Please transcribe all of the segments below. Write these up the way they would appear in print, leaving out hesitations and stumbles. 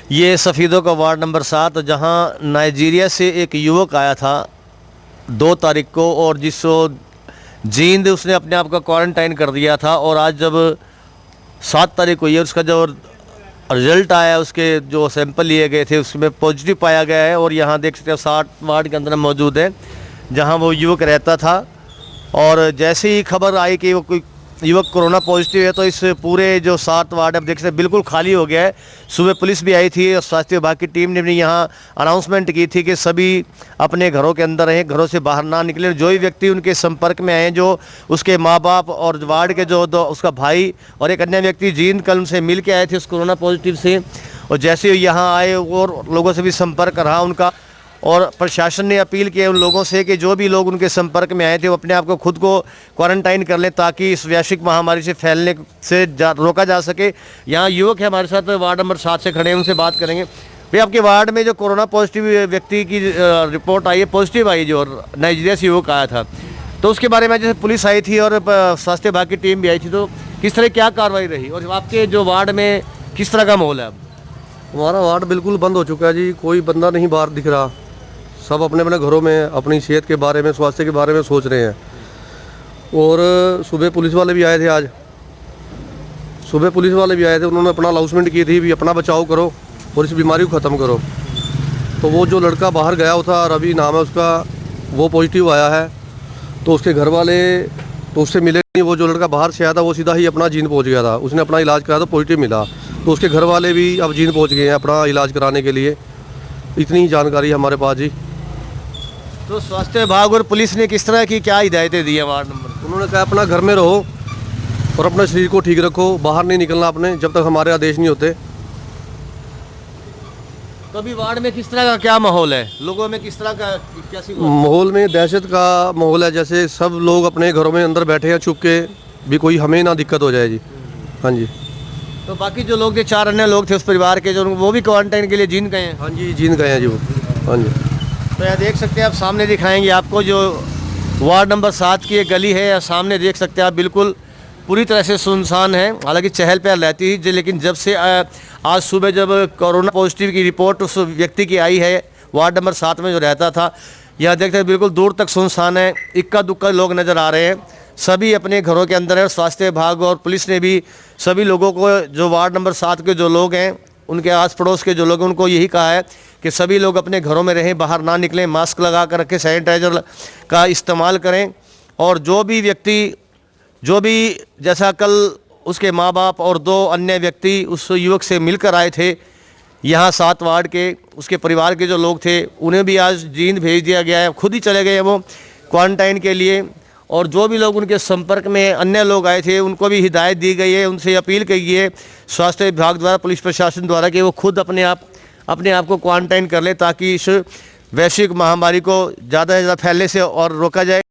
ये सफ़ीदों का ward number 7 जहां नाइजीरिया से एक युवक आया था 2 तारीख को, और जिसको जींद उसने अपने आप का क्वारंटाइन कर दिया था। और आज जब 7 तारीख को ये उसका जो रिज़ल्ट आया, उसके जो सैंपल लिए गए थे उसमें पॉजिटिव पाया गया है। और यहाँ देख सकते हो 60 वार्ड के अंदर मौजूद है जहाँ वो युवक रहता था। और जैसे ही खबर आई कि वो कोई युवक कोरोना पॉजिटिव है तो इस पूरे जो 7 वार्ड अब देख सकते बिल्कुल खाली हो गया है। सुबह पुलिस भी आई थी और स्वास्थ्य विभाग की टीम ने भी यहाँ अनाउंसमेंट की थी कि सभी अपने घरों के अंदर रहें, घरों से बाहर ना निकलें। जो भी व्यक्ति उनके संपर्क में आए, जो उसके माँ बाप और वार्ड के जो उसका भाई और एक अन्य व्यक्ति जींद कल से मिल के आए थे उस कोरोना पॉजिटिव से, और जैसे ही यहाँ आए और लोगों से भी संपर्क रहा उनका। और प्रशासन ने अपील की है उन लोगों से कि जो भी लोग उनके संपर्क में आए थे वो अपने आप को खुद को क्वारंटाइन कर लें ताकि इस वैश्विक महामारी से फैलने से रोका जा सके। यहाँ युवक है हमारे साथ, वार्ड नंबर 7 से खड़े हैं, उनसे बात करेंगे। भाई, आपके वार्ड में जो कोरोना पॉजिटिव व्यक्ति की रिपोर्ट आई है, पॉजिटिव आई, जो नाइजीरिया से युवक आया था, तो उसके बारे में जैसे पुलिस आई थी और स्वास्थ्य विभाग की टीम भी आई थी, तो किस तरह क्या कार्रवाई रही और आपके जो वार्ड में किस तरह का माहौल है? अब हमारा वार्ड बिल्कुल बंद हो चुका है जी, कोई बंदा नहीं बाहर दिख रहा। सब अपने अपने घरों में अपनी सेहत के बारे में, स्वास्थ्य के बारे में सोच रहे हैं। और सुबह पुलिस वाले भी आए थे, आज सुबह पुलिस वाले भी आए थे, उन्होंने अपना अनाउंसमेंट की थी भी अपना बचाव करो और इस बीमारी को ख़त्म करो। तो वो जो लड़का बाहर गया हुआ था, रवि नाम है उसका, वो पॉजिटिव आया है। तो उसके घर वाले तो उससे मिले नहीं। वो जो लड़का बाहर से आया था वो सीधा ही अपना जींद पहुँच गया था, उसने अपना इलाज कराया तो पॉजिटिव मिला। तो उसके घर वाले भी अब जींद पहुँच गए हैं अपना इलाज कराने के लिए। इतनी ही जानकारी है हमारे पास जी। तो स्वास्थ्य विभाग और पुलिस ने किस तरह की क्या हिदायतें दी हैं वार्ड नंबर? उन्होंने कहा अपना घर में रहो और अपना शरीर को ठीक रखो, बाहर नहीं निकलना आपने जब तक हमारे आदेश नहीं होते। तो अभी वार्ड में किस तरह का क्या माहौल है, लोगों में किस तरह का कैसी माहौल में दहशत का माहौल है, जैसे सब लोग अपने घरों में अंदर बैठे हैं छुप के, भी कोई हमें ना दिक्कत हो जाए जी। हाँ जी। तो बाकी जो लोग थे, 4 अन्य लोग थे उस परिवार के, जो वो भी क्वारंटाइन के लिए जींद गए हैं? हाँ जी, जींद गए हैं जी वो। हाँ जी। तो यहाँ देख सकते हैं आप, सामने दिखाएंगे आपको जो वार्ड नंबर 7 की एक गली है, सामने देख सकते हैं आप, बिल्कुल पूरी तरह से सुनसान है। हालांकि चहल पहल रहती है, लेकिन जब से आज सुबह जब कोरोना पॉजिटिव की रिपोर्ट उस व्यक्ति की आई है वार्ड नंबर 7 में जो रहता था, यहाँ देखते हैं बिल्कुल दूर तक सुनसान है, इक्का दुक्का लोग नज़र आ रहे हैं। सभी अपने घरों के अंदर है। स्वास्थ्य विभाग और पुलिस ने भी सभी लोगों को, जो वार्ड नंबर 7 के जो लोग हैं, उनके आस पड़ोस के जो लोग हैं, उनको यही कहा है कि सभी लोग अपने घरों में रहें, बाहर ना निकलें, मास्क लगा कर रखें, सैनिटाइज़र का इस्तेमाल करें। और जो भी व्यक्ति, जो भी जैसा कल उसके माँ बाप और 2 अन्य व्यक्ति उस युवक से मिलकर आए थे यहाँ 7 वार्ड के, उसके परिवार के जो लोग थे, उन्हें भी आज जींद भेज दिया गया है, खुद ही चले गए हैं वो क्वारंटाइन के लिए। और जो भी लोग उनके संपर्क में अन्य लोग आए थे उनको भी हिदायत दी गई है, उनसे अपील की गई है स्वास्थ्य विभाग द्वारा, पुलिस प्रशासन द्वारा, कि वो खुद अपने आप को क्वारंटाइन कर ले ताकि इस वैश्विक महामारी को ज़्यादा से ज़्यादा फैलने से और रोका जाए।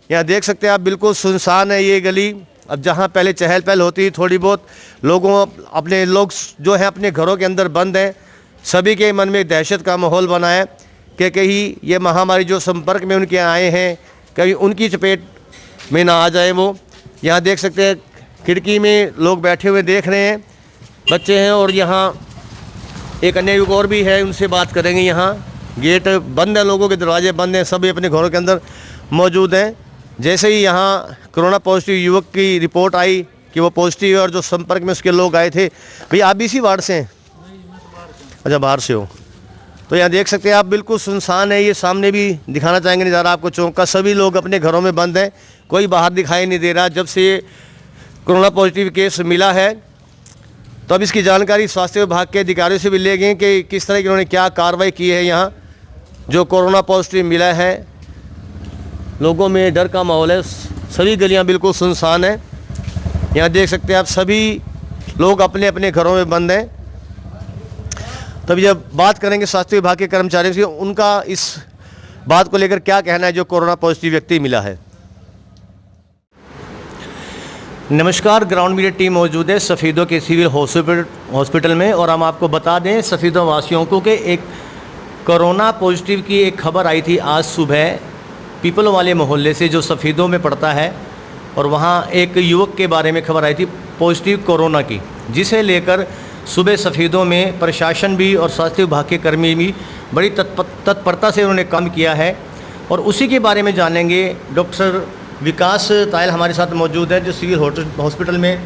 यहाँ देख सकते हैं आप, बिल्कुल सुनसान है ये गली। अब जहाँ पहले चहल पहल होती थोड़ी बहुत, अपने लोग जो है अपने घरों के अंदर बंद हैं। सभी के मन में दहशत का माहौल बना है कि कहीं ये महामारी जो संपर्क में उनके आए हैं कहीं उनकी चपेट में ना आ जाए वो। यहाँ देख सकते हैं खिड़की में लोग बैठे हुए देख रहे हैं, बच्चे हैं। और यहाँ एक अन्य युवक और भी है, उनसे बात करेंगे। यहाँ गेट बंद है, लोगों के दरवाजे बंद हैं, सभी अपने घरों के अंदर मौजूद हैं। जैसे ही यहाँ कोरोना पॉजिटिव युवक की रिपोर्ट आई कि वो पॉजिटिव है और जो संपर्क में उसके लोग आए थे, भैया आप भी इसी वार्ड से हैं? अच्छा, बाहर से हो। तो यहाँ देख सकते हैं आप, बिल्कुल सुनसान है। ये सामने भी दिखाना चाहेंगे नज़ारा आपको चौक का, सभी लोग अपने घरों में बंद हैं, कोई बाहर दिखाई नहीं दे रहा जब से ये कोरोना पॉजिटिव केस मिला है। तो अब इसकी जानकारी स्वास्थ्य विभाग के अधिकारियों से भी ले गए कि किस तरह की उन्होंने क्या कार्रवाई की है। यहाँ जो कोरोना पॉजिटिव मिला है, लोगों में डर का माहौल है, सभी गलियाँ बिल्कुल सुनसान हैं। यहाँ देख सकते हैं आप, सभी लोग अपने अपने घरों में बंद हैं। तभी जब बात करेंगे स्वास्थ्य विभाग के कर्मचारियों से, उनका इस बात को लेकर क्या कहना है जो कोरोना पॉजिटिव व्यक्ति मिला है। नमस्कार, ग्राउंड मीडिया टीम मौजूद है सफ़ीदों के सिविल हॉस्पिटल में, और हम आपको बता दें सफ़ीदों वासियों को कि एक कोरोना पॉजिटिव की एक खबर आई थी आज सुबह पीपल वाले मोहल्ले से जो सफ़ीदों में पड़ता है, और वहाँ एक युवक के बारे में खबर आई थी पॉजिटिव कोरोना की, जिसे लेकर सुबह सफ़ेदों में प्रशासन भी और स्वास्थ्य विभाग के कर्मी भी बड़ी तत्परता से उन्होंने काम किया है और उसी के बारे में जानेंगे। डॉक्टर विकास तायल हमारे साथ मौजूद है जो सिविल हॉस्पिटल में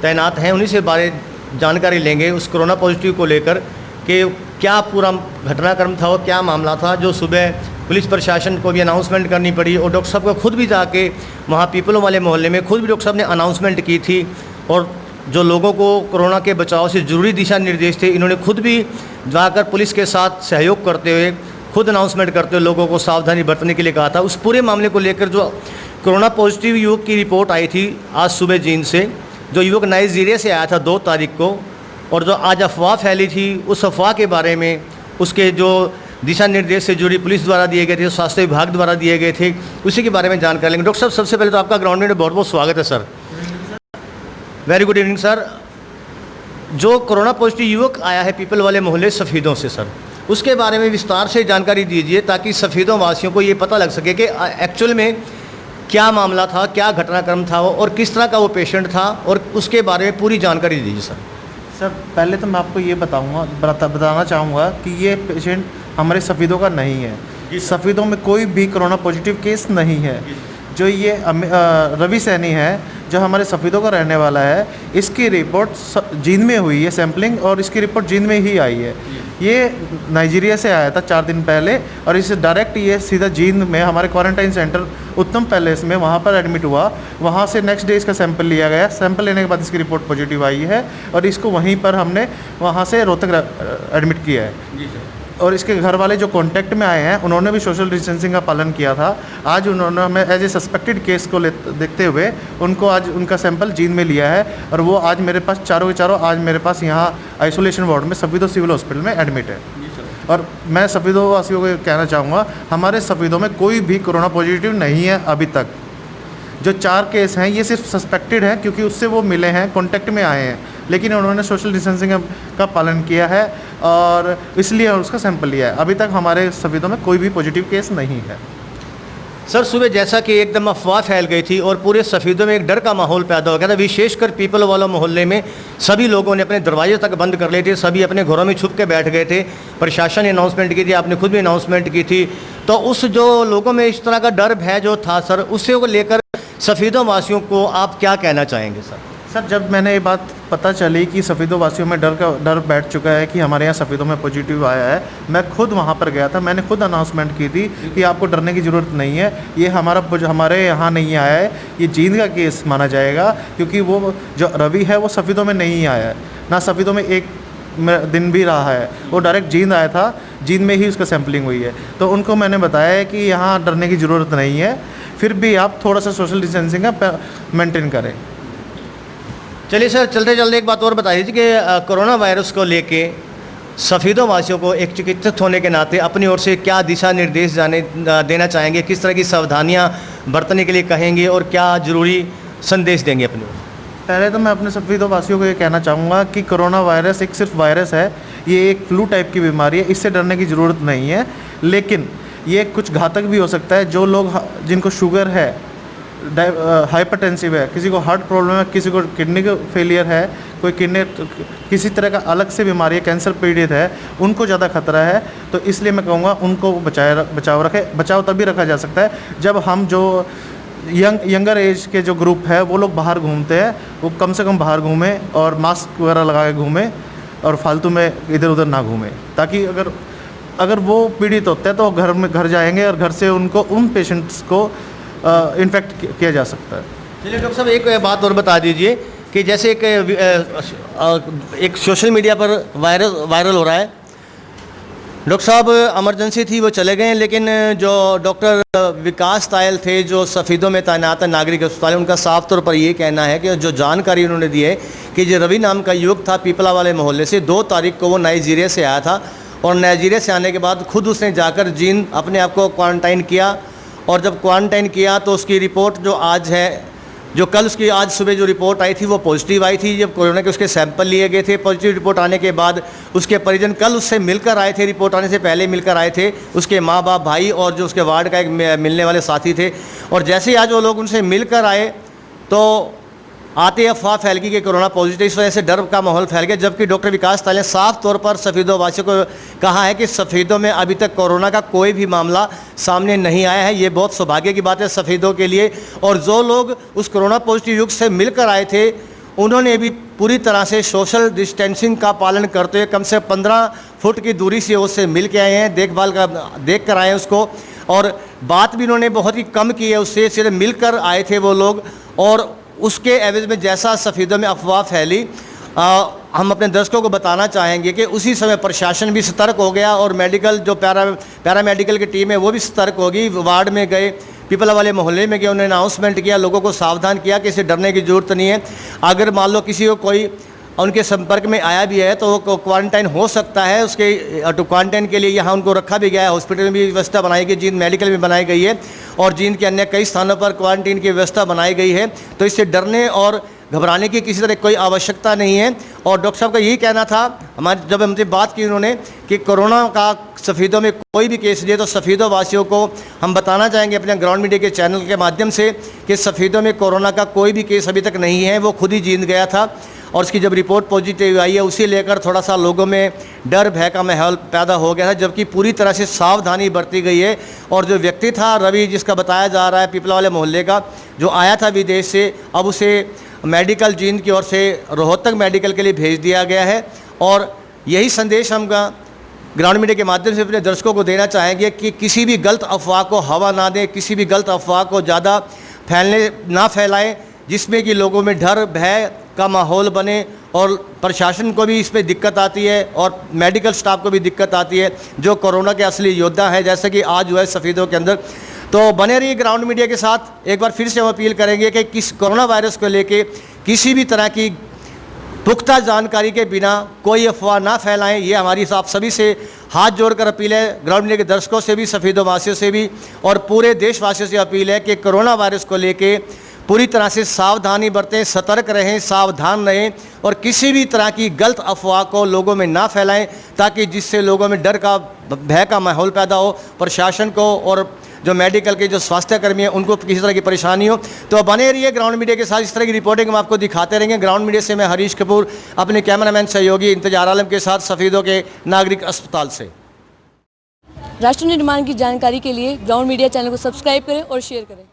तैनात हैं, उन्हीं से बारे जानकारी लेंगे उस कोरोना पॉजिटिव को लेकर कि क्या पूरा घटनाक्रम था और क्या मामला था जो सुबह पुलिस प्रशासन को भी अनाउंसमेंट करनी पड़ी और डॉक्टर साहब को खुद भी जाके वहाँ पीपलों वाले मोहल्ले में खुद भी डॉक्टर साहब ने अनाउंसमेंट की थी और जो लोगों को कोरोना के बचाव से ज़रूरी दिशा निर्देश थे इन्होंने खुद भी जाकर पुलिस के साथ सहयोग करते हुए खुद अनाउंसमेंट करते हुए लोगों को सावधानी बरतने के लिए कहा था। उस पूरे मामले को लेकर जो कोरोना पॉजिटिव युवक की रिपोर्ट आई थी आज सुबह जींद से, जो युवक नाइजीरिया से आया था 2 तारीख को, और जो आज अफवाह फैली थी उस अफवाह के बारे में उसके जो दिशा निर्देश से जुड़ी पुलिस द्वारा दिए गए थे, स्वास्थ्य विभाग द्वारा दिए गए थे, उसी के बारे में जानकारी लेंगे। डॉक्टर साहब सबसे पहले तो आपका ग्राउंड में बहुत बहुत स्वागत है sir. Very good evening sir. जो कोरोना पॉजिटिव युवक आया है पीपल वाले मोहल्ले सफ़ेदों से सर, उसके बारे में विस्तार से जानकारी दीजिए ताकि सफ़ेदों वासियों को ये पता लग सके कि एक्चुअल में क्या मामला था, क्या घटनाक्रम था और किस तरह का वो पेशेंट था और उसके बारे में पूरी जानकारी दीजिए सर। सर पहले तो मैं आपको ये बताना चाहूँगा कि ये पेशेंट हमारे सफ़ेदों का नहीं है। सफ़ेदों में कोई भी कोरोना पॉजिटिव केस नहीं है। जो ये रवि सैनी है जो हमारे सफ़ेदों का रहने वाला है, इसकी रिपोर्ट जींद में हुई है सैम्पलिंग और इसकी रिपोर्ट जींद में ही आई है। ये नाइजीरिया से आया था 4 दिन पहले और इसे डायरेक्ट ये सीधा जींद में हमारे क्वारंटाइन सेंटर उत्तम पैलेस में वहाँ पर एडमिट हुआ। वहाँ से नेक्स्ट डे इसका सैंपल लिया गया। सैंपल लेने के बाद इसकी रिपोर्ट पॉजिटिव आई है और इसको वहीं पर हमने वहाँ से रोहतक एडमिट किया है। और इसके घर वाले जो कांटेक्ट में आए हैं उन्होंने भी सोशल डिस्टेंसिंग का पालन किया था। आज उन्होंने हमें एज ए सस्पेक्टेड केस को देखते हुए उनको आज उनका सैंपल जींद में लिया है और वो आज मेरे पास चारों के चारों आज मेरे पास यहाँ आइसोलेशन वार्ड में सफ़ेदों सिविल हॉस्पिटल में एडमिट है। और मैं सफ़ेदों वासियों को कहना चाहूँगा, हमारे सफ़ेदों में कोई भी कोरोना पॉजिटिव नहीं है अभी तक। जो 4 केस हैं ये सिर्फ सस्पेक्टेड हैं क्योंकि उससे वो मिले हैं, कॉन्टेक्ट में आए हैं, लेकिन उन्होंने सोशल डिस्टेंसिंग का पालन किया है और इसलिए उसका सैंपल लिया है। अभी तक हमारे सफ़ेदों में कोई भी पॉजिटिव केस नहीं है। सर सुबह जैसा कि एकदम अफवाह फैल गई थी और पूरे सफ़ेदों में एक डर का माहौल पैदा हो गया था, विशेषकर पीपल वाला मोहल्ले में सभी लोगों ने अपने दरवाजे तक बंद कर लिए थे, सभी अपने घरों में छुप के बैठ गए थे। प्रशासन ने अनाउंसमेंट की थी, आपने खुद भी अनाउंसमेंट की थी, तो उस जो लोगों में इस तरह का डर भय जो था सर, उससे को लेकर सफ़ेदों वासियों को आप क्या कहना चाहेंगे सर? सर जब मैंने ये बात पता चली कि सफ़ेदों वासियों में डर बैठ चुका है कि हमारे यहाँ सफ़ेदों में पॉजिटिव आया है, मैं खुद वहाँ पर गया था। मैंने खुद अनाउंसमेंट की थी कि आपको डरने की ज़रूरत नहीं है, ये हमारे यहाँ नहीं आया है, ये जींद का केस माना जाएगा क्योंकि वो जो रवि है वो सफ़ेदों में नहीं आया है, ना सफ़ेदों में एक दिन भी रहा है, वो डायरेक्ट जींद आया था, जींद में ही उसका सैम्पलिंग हुई है। तो उनको मैंने बताया है कि यहाँ डरने की ज़रूरत नहीं है, फिर भी आप थोड़ा सा सोशल डिस्टेंसिंग का मेंटेन करें। चलिए सर, चलते चलते एक बात और बता दीजिए कि कोरोना वायरस को लेके सफ़ेदों वासियों को एक चिकित्सक होने के नाते अपनी ओर से क्या दिशा निर्देश देना चाहेंगे, किस तरह की सावधानियां बरतने के लिए कहेंगे और क्या ज़रूरी संदेश देंगे अपनी ओर? पहले तो मैं अपने सफ़ेदों वासियों को ये कहना चाहूँगा कि कोरोना वायरस एक सिर्फ वायरस है, ये एक फ्लू टाइप की बीमारी है, इससे डरने की ज़रूरत नहीं है, लेकिन ये कुछ घातक भी हो सकता है। जो लोग जिनको शुगर है, हाइपरटेंसिव है, किसी को हार्ट प्रॉब्लम है, किसी को किडनी का फेलियर है, कोई किडनी किसी तरह का अलग से बीमारी है, कैंसर पीड़ित है, उनको ज़्यादा खतरा है। तो इसलिए मैं कहूँगा उनको बचाव तभी रखा जा सकता है जब हम जो यंगर एज के जो ग्रुप है वो लोग बाहर घूमते हैं, वो कम से कम बाहर घूमें और मास्क वगैरह लगा के घूमें और फालतू में इधर उधर ना घूमें, ताकि अगर वो पीड़ित होते हैं तो घर जाएंगे और घर से उनको उन पेशेंट्स को इन्फेक्ट किया जा सकता है। चलिए डॉक्टर साहब, एक बात और बता दीजिए कि जैसे एक सोशल मीडिया पर वायरल हो रहा है, डॉक्टर साहब इमरजेंसी थी वो चले गए, लेकिन जो डॉक्टर विकास तायल थे जो सफ़ेदों में तैनात है नागरिक अस्पताल, उनका साफ तौर पर ये कहना है कि जो जानकारी उन्होंने दी है कि जो रवि नाम का युवक था पीपला वाले मोहल्ले से, 2 तारीख को वो नाइजीरिया से आया था और नाइजीरिया से आने के बाद खुद उसने जाकर जींद अपने आप को क्वारंटाइन किया और जब क्वारंटाइन किया तो उसकी रिपोर्ट जो आज है, जो कल उसकी आज सुबह जो रिपोर्ट आई थी वो पॉजिटिव आई थी। जब कोरोना के उसके सैंपल लिए गए थे, पॉजिटिव रिपोर्ट आने के बाद उसके परिजन कल उससे मिलकर आए थे, रिपोर्ट आने से पहले मिलकर आए थे, उसके माँ बाप, भाई और जो उसके वार्ड का एक मिलने वाले साथी थे। और जैसे ही आज वो लोग उनसे मिलकर आए तो आते ही अफवाह फैल गई कि कोरोना पॉजिटिव, इस वजह से डर का माहौल फैल गया। जबकि डॉक्टर विकास ताले ने साफ तौर पर सफ़ीदों वासियों को कहा है कि सफ़ीदों में अभी तक कोरोना का कोई भी मामला सामने नहीं आया है। ये बहुत सौभाग्य की बात है सफ़ीदों के लिए। और जो लोग उस कोरोना पॉजिटिव युग से मिलकर आए थे, उन्होंने भी पूरी तरह से सोशल डिस्टेंसिंग का पालन करते हुए कम से 15 फुट की दूरी से उससे मिल के आए हैं, देखभाल का देख कर आए हैं उसको। और बात भी उन्होंने बहुत ही कम की है उससे, सिर्फ मिलकर आए थे वो लोग। और उसके एवज में जैसा सफ़ीदों में अफवाह फैली, हम अपने दर्शकों को बताना चाहेंगे कि उसी समय प्रशासन भी सतर्क हो गया और मेडिकल जो पैरामेडिकल की टीम है वो भी सतर्क होगी। वार्ड में गए, पीपला वाले मोहल्ले में गए, उन्होंने अनाउंसमेंट किया, लोगों को सावधान किया कि इसे डरने की ज़रूरत नहीं है। अगर मान लो किसी को कोई उनके संपर्क में आया भी है तो वो क्वारंटाइन हो सकता है। उसके क्वारंटाइन के लिए यहाँ उनको रखा भी गया है। हॉस्पिटल में भी व्यवस्था बनाई गई, जींद मेडिकल में बनाई गई है और जींद के अन्य कई स्थानों पर क्वारंटीन की व्यवस्था बनाई गई है। तो इससे डरने और घबराने की किसी तरह कोई आवश्यकता नहीं है। और डॉक्टर साहब का यही कहना था, हमारे जब हमसे बात की उन्होंने कि कोरोना का सफ़ीदों में कोई भी केस लिए, तो सफ़ीदों वासियों को हम बताना चाहेंगे अपने ग्राउंड मीडिया के चैनल के माध्यम से कि सफ़ीदों में कोरोना का कोई भी केस अभी तक नहीं है। वो खुद ही जींद गया था और उसकी जब रिपोर्ट पॉजिटिव आई है उसी लेकर थोड़ा सा लोगों में डर भय का माहौल पैदा हो गया था, जबकि पूरी तरह से सावधानी बरती गई है। और जो व्यक्ति था रवि, जिसका बताया जा रहा है पीपला वाले मोहल्ले का, जो आया था विदेश से, अब उसे मेडिकल जींद की ओर से रोहतक मेडिकल के लिए भेज दिया गया है। और यही संदेश हम ग्राउंड मीडिया के माध्यम से अपने दर्शकों को देना चाहेंगे कि किसी भी गलत अफवाह को हवा ना दें, किसी भी गलत अफवाह को ज़्यादा फैलाएं जिसमें कि लोगों में डर भय का माहौल बने और प्रशासन को भी इसमें दिक्कत आती है और मेडिकल स्टाफ को भी दिक्कत आती है, जो कोरोना के असली योद्धा हैं, जैसे कि आज हुआ है सफ़ीदों के अंदर। तो बने रहिए ग्राउंड मीडिया के साथ। एक बार फिर से हम अपील करेंगे कि किस कोरोना वायरस को लेके किसी भी तरह की पुख्ता जानकारी के बिना कोई अफवाह ना फैलाएं। ये हमारी आप सभी से हाथ जोड़कर अपील है, ग्राउंड मीडिया के दर्शकों से भी, सफ़ीदों वासियों से भी और पूरे देशवासियों से अपील है कि कोरोना वायरस को लेके पूरी तरह से सावधानी बरतें, सतर्क रहें, सावधान रहें और किसी भी तरह की गलत अफवाह को लोगों में ना फैलाएं, ताकि जिससे लोगों में डर का भय का माहौल पैदा हो, प्रशासन को और जो मेडिकल के जो स्वास्थ्य कर्मी हैं उनको किसी तरह की परेशानी हो। तो बने रहिए ग्राउंड मीडिया के साथ, इस तरह की रिपोर्टिंग हम आपको दिखाते रहेंगे। ग्राउंड मीडिया से मैं हरीश कपूर अपने कैमरामैन सहयोगी इंतजार आलम के साथ सफ़ीदों के नागरिक अस्पताल से। राष्ट्र निर्माण की जानकारी के लिए ग्राउंड मीडिया चैनल को सब्सक्राइब करें और शेयर करें।